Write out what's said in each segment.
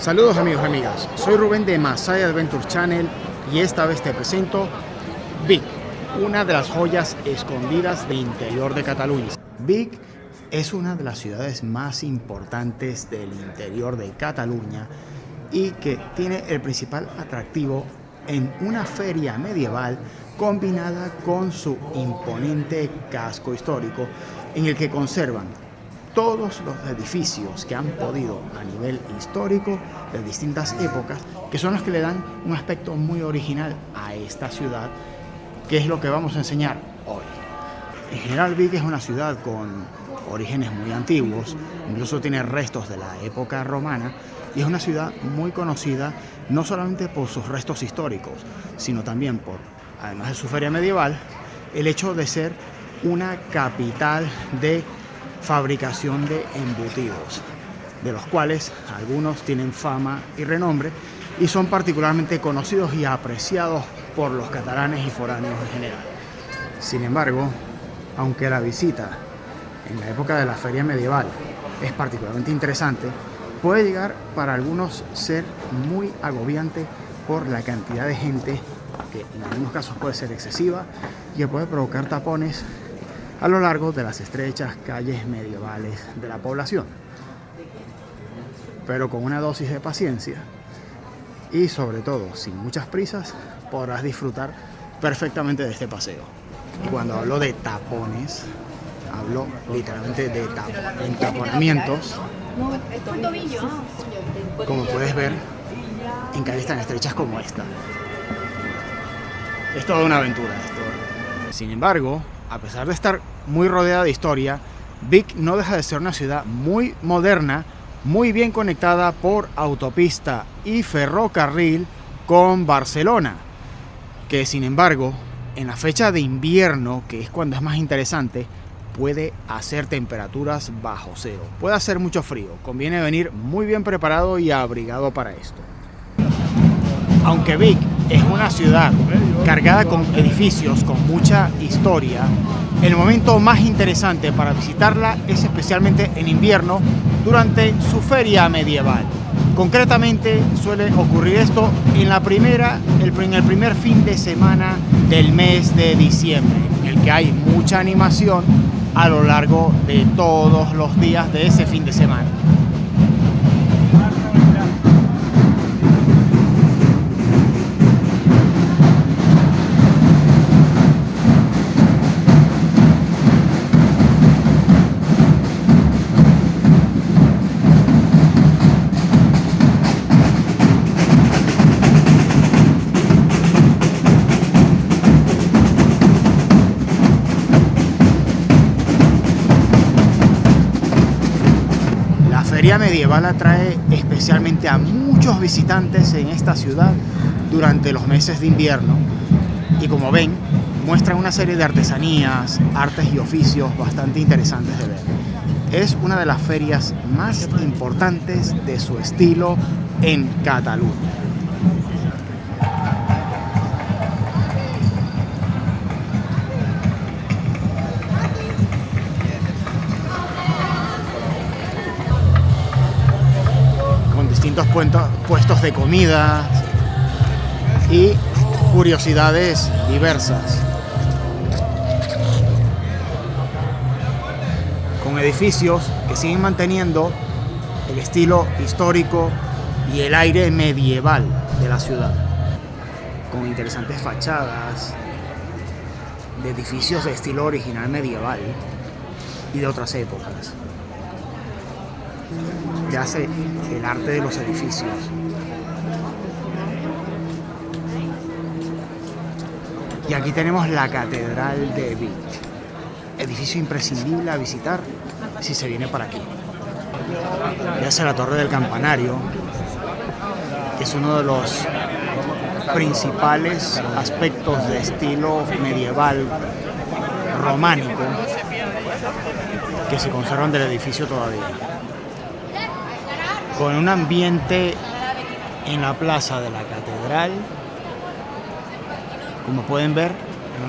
Saludos amigos y amigas, soy Rubén de Masai Adventure Channel y esta vez te presento Vic, una de las joyas escondidas del interior de Cataluña. Vic es una de las ciudades más importantes del interior de Cataluña y que tiene el principal atractivo en una feria medieval combinada con su imponente casco histórico en el que conservan todos los edificios que han podido a nivel histórico de distintas épocas, que son los que le dan un aspecto muy original a esta ciudad, que es lo que vamos a enseñar hoy. En general, Vic es una ciudad con orígenes muy antiguos, incluso tiene restos de la época romana, y es una ciudad muy conocida no solamente por sus restos históricos, sino también por, además de su feria medieval, el hecho de ser una capital de fabricación de embutidos, de los cuales algunos tienen fama y renombre y son particularmente conocidos y apreciados por los catalanes y foráneos en general. Sin embargo, aunque la visita en la época de la feria medieval es particularmente interesante, puede llegar para algunos ser muy agobiante por la cantidad de gente que en algunos casos puede ser excesiva y que puede provocar tapones a lo largo de las estrechas calles medievales de la población. Pero con una dosis de paciencia y sobre todo sin muchas prisas podrás disfrutar perfectamente de este paseo. Y cuando hablo de tapones, hablo literalmente de entaponamientos, como puedes ver en calles tan estrechas como esta. Es toda una aventura esto. Sin embargo, a pesar de estar muy rodeada de historia, Vic no deja de ser una ciudad muy moderna, muy bien conectada por autopista y ferrocarril con Barcelona, que sin embargo, en la fecha de invierno, que es cuando es más interesante, puede hacer temperaturas bajo cero. Puede hacer mucho frío, conviene venir muy bien preparado y abrigado para esto. Aunque Vic es una ciudad cargada con edificios con mucha historia, el momento más interesante para visitarla es especialmente en invierno durante su feria medieval. Concretamente suele ocurrir esto en el primer fin de semana del mes de diciembre, en el que hay mucha animación a lo largo de todos los días de ese fin de semana. La feria medieval atrae especialmente a muchos visitantes en esta ciudad durante los meses de invierno y, como ven, muestran una serie de artesanías, artes y oficios bastante interesantes de ver. Es una de las ferias más importantes de su estilo en Cataluña. Distintos puestos de comida y curiosidades diversas, con edificios que siguen manteniendo el estilo histórico y el aire medieval de la ciudad, con interesantes fachadas de edificios de estilo original medieval y de otras épocas, que hace el arte de los edificios. Y aquí tenemos la Catedral de Vic, edificio imprescindible a visitar si se viene para aquí. Ya sea la Torre del Campanario, que es uno de los principales aspectos de estilo medieval románico que se conservan del edificio todavía, con un ambiente en la plaza de la catedral, como pueden ver,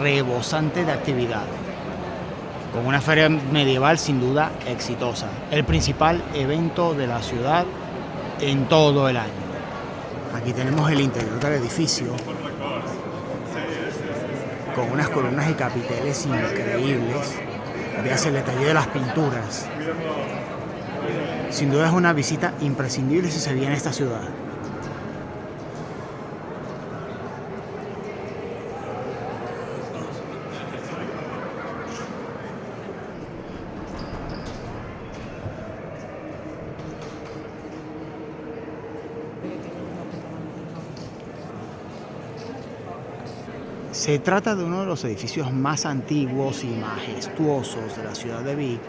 rebosante de actividad, con una feria medieval sin duda exitosa, el principal evento de la ciudad en todo el año. Aquí tenemos el interior del edificio con unas columnas y capiteles increíbles. Veas el detalle de las pinturas. Sin duda es una visita imprescindible si se viene a esta ciudad. Se trata de uno de los edificios más antiguos y majestuosos de la ciudad de Vic,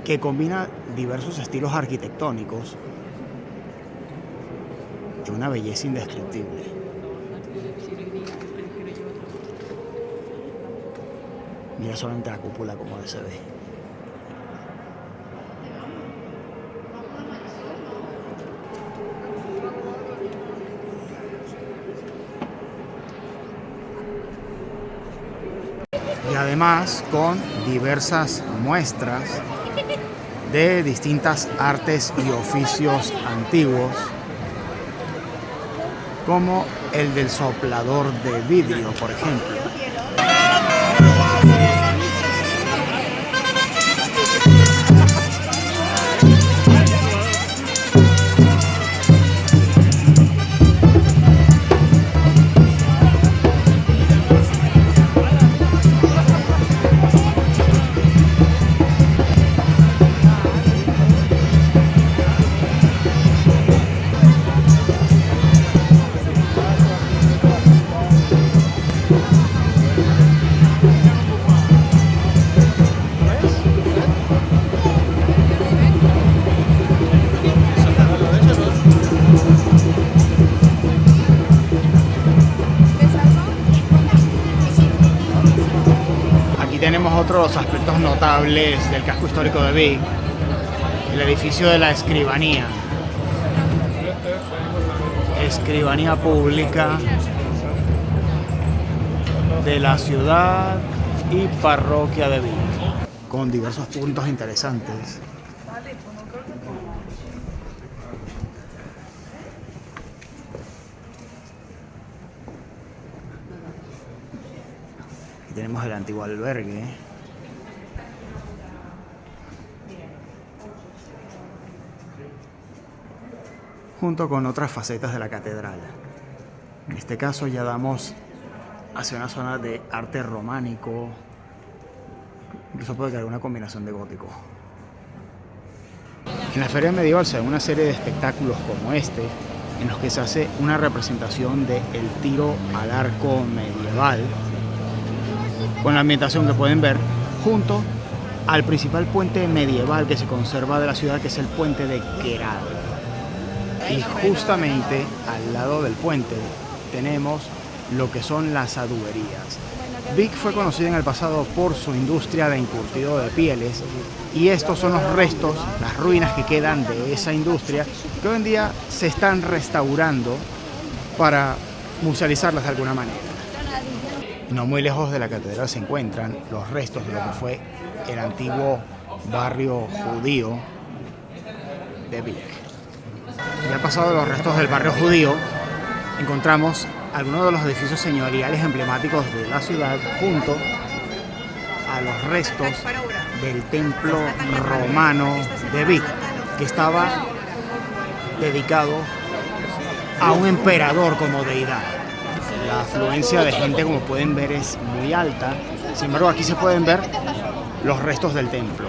que combina diversos estilos arquitectónicos de una belleza indescriptible. Mira solamente la cúpula como se ve. Y además con diversas muestras de distintas artes y oficios antiguos, como el del soplador de vidrio, por ejemplo. Tenemos otro de los aspectos notables del casco histórico de Vic, el edificio de la escribanía. Escribanía pública de la ciudad y parroquia de Vic, con diversos puntos interesantes. Tenemos el antiguo albergue. Junto con otras facetas de la catedral. En este caso ya damos hacia una zona de arte románico. Incluso puede que haya una combinación de gótico. En la feria medieval se da una serie de espectáculos como este, en los que se hace una representación del tiro al arco medieval, con la ambientación que pueden ver junto al principal puente medieval que se conserva de la ciudad, que es el puente de Queralt. Y justamente al lado del puente tenemos lo que son las aduberías. Vic fue conocida en el pasado por su industria de encurtido de pieles, y estos son los restos, las ruinas que quedan de esa industria, que hoy en día se están restaurando para musealizarlas de alguna manera. No muy lejos de la catedral se encuentran los restos de lo que fue el antiguo barrio judío de Vic. Ya pasado los restos del barrio judío, encontramos algunos de los edificios señoriales emblemáticos de la ciudad, junto a los restos del templo romano de Vic, que estaba dedicado a un emperador como deidad. La afluencia de gente, como pueden ver, es muy alta. Sin embargo, aquí se pueden ver los restos del templo.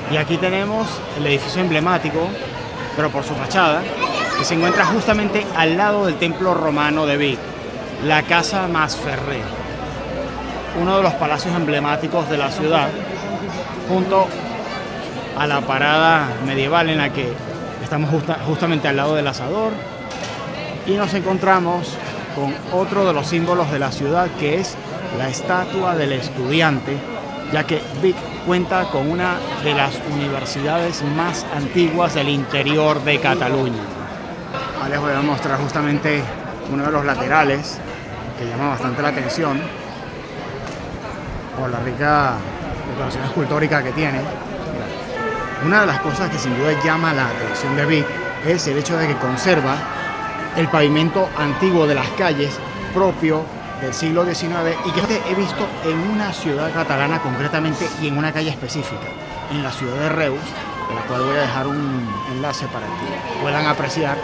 Y aquí tenemos el edificio emblemático, pero por su fachada, que se encuentra justamente al lado del templo romano de Vic, la Casa Masferrer, uno de los palacios emblemáticos de la ciudad, junto a la parada medieval en la que estamos justamente al lado del asador, y nos encontramos con otro de los símbolos de la ciudad, que es la estatua del estudiante, ya que Vic cuenta con una de las universidades más antiguas del interior de Cataluña. Ahora les voy a mostrar justamente uno de los laterales, que llama bastante la atención por la rica decoración escultórica que tiene. Una de las cosas que sin duda llama la atención de Vic es el hecho de que conserva el pavimento antiguo de las calles propio del siglo XIX y que he visto en una ciudad catalana concretamente y en una calle específica, en la ciudad de Reus, de la cual voy a dejar un enlace para que puedan apreciar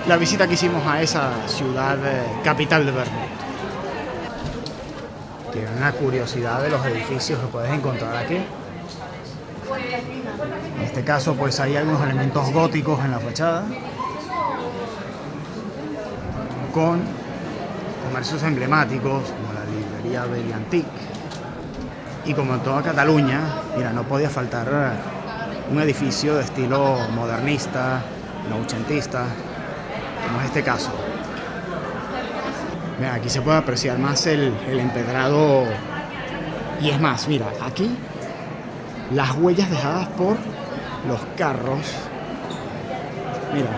la visita que hicimos a esa ciudad capital de Vermont. Tiene una curiosidad de los edificios que puedes encontrar aquí. En este caso pues hay algunos elementos góticos en la fachada con comercios emblemáticos como la librería Bell&Antic, y como en toda Cataluña, mira, no podía faltar un edificio de estilo modernista, noucentista, como es este caso. Mira, aquí se puede apreciar más el empedrado, y es más, mira, aquí las huellas dejadas por los carros, mira,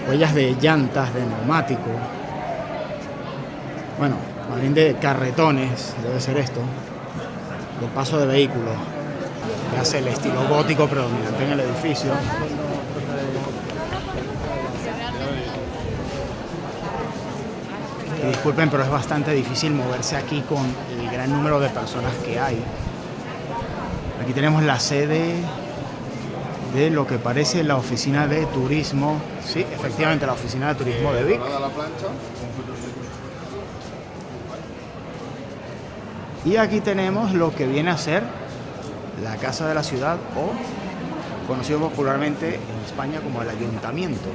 huellas de llantas, de neumáticos, bueno, más bien de carretones, debe ser esto, de paso de vehículos, que hace el estilo gótico predominante en el edificio. Y disculpen, pero es bastante difícil moverse aquí con el gran número de personas que hay. Aquí tenemos la sede de lo que parece la oficina de turismo. Sí, efectivamente, la oficina de turismo de Vic. Y aquí tenemos lo que viene a ser la Casa de la Ciudad, o conocido popularmente en España como el Ayuntamiento.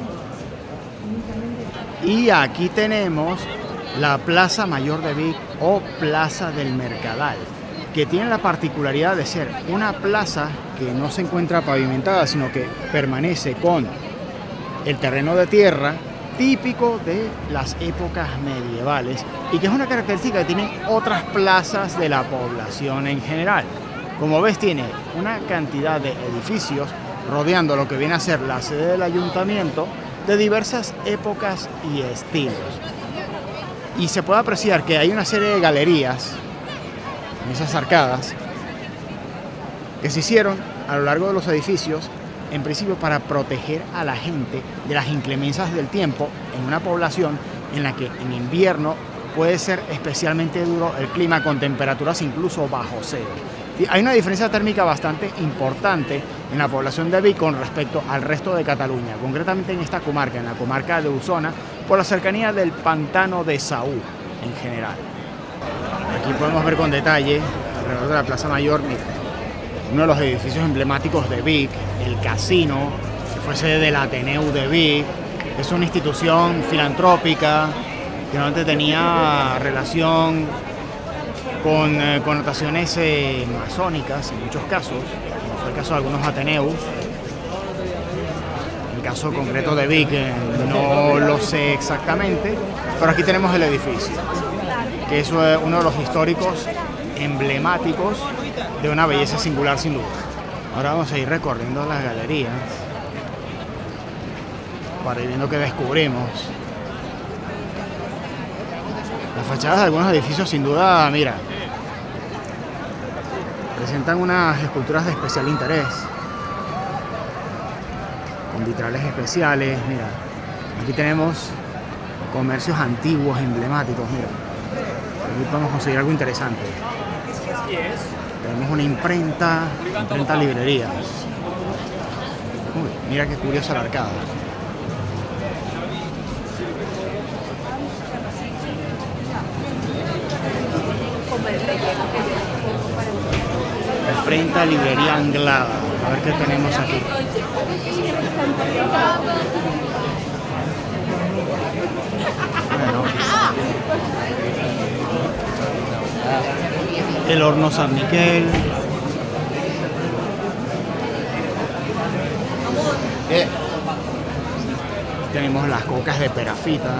Y aquí tenemos la Plaza Mayor de Vic, o Plaza del Mercadal, que tiene la particularidad de ser una plaza que no se encuentra pavimentada, sino que permanece con el terreno de tierra típico de las épocas medievales, y que es una característica que tienen otras plazas de la población en general. Como ves, tiene una cantidad de edificios rodeando lo que viene a ser la sede del ayuntamiento de diversas épocas y estilos. Y se puede apreciar que hay una serie de galerías en esas arcadas que se hicieron a lo largo de los edificios, en principio para proteger a la gente de las inclemencias del tiempo en una población en la que en invierno puede ser especialmente duro el clima, con temperaturas incluso bajo cero. Hay una diferencia térmica bastante importante en la población de Vic con respecto al resto de Cataluña, concretamente en esta comarca, en la comarca de Osona, por la cercanía del pantano de Saúl en general. Aquí podemos ver con detalle, alrededor de la Plaza Mayor, mira, uno de los edificios emblemáticos de Vic, el casino, que fue sede del Ateneu de Vic. Es una institución filantrópica que normalmente tenía relación con connotaciones masónicas en muchos casos, como fue el caso de algunos Ateneus. El caso concreto de Vic no lo sé exactamente, pero aquí tenemos el edificio, que es uno de los históricos emblemáticos de una belleza singular sin duda. Ahora vamos a ir recorriendo las galerías para ir viendo qué descubrimos. Las fachadas de algunos edificios sin duda, mira, presentan unas esculturas de especial interés, con vitrales especiales. Mira, aquí tenemos comercios antiguos emblemáticos. Mira, aquí podemos conseguir algo interesante. Tenemos una imprenta librería. Uy, mira qué curiosa la arcada. Imprenta librería Anglada. A ver qué tenemos aquí. Bueno, el horno San Miquel. Tenemos las cocas de Perafita.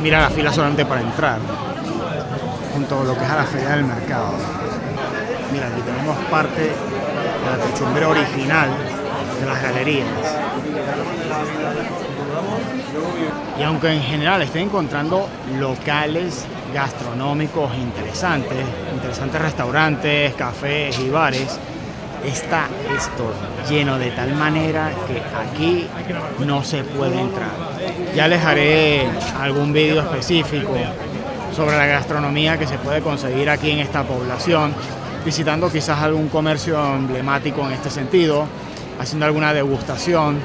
Mira la fila solamente para entrar, junto a lo que es a la feria del mercado. Mira, aquí tenemos parte de la techumbre original de las galerías. Y aunque en general estoy encontrando locales gastronómicos interesantes restaurantes, cafés y bares, está esto lleno de tal manera que aquí no se puede entrar. Ya les haré algún vídeo específico sobre la gastronomía que se puede conseguir aquí en esta población, visitando quizás algún comercio emblemático en este sentido, haciendo alguna degustación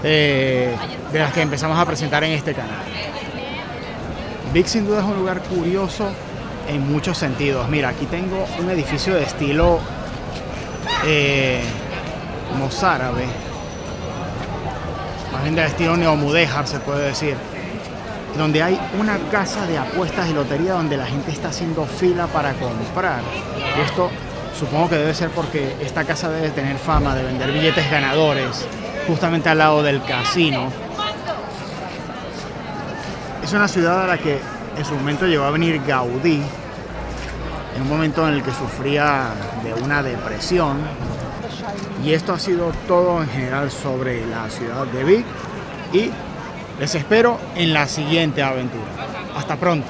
de las que empezamos a presentar en este canal. Vic sin duda es un lugar curioso en muchos sentidos. Mira, aquí tengo un edificio de estilo mozárabe, más bien de estilo neomudéjar se puede decir, donde hay una casa de apuestas y lotería donde la gente está haciendo fila para comprar. Esto supongo que debe ser porque esta casa debe tener fama de vender billetes ganadores justamente al lado del casino. Es una ciudad a la que en su momento llegó a venir Gaudí, en un momento en el que sufría de una depresión. Y esto ha sido todo en general sobre la ciudad de Vic y les espero en la siguiente aventura. Hasta pronto.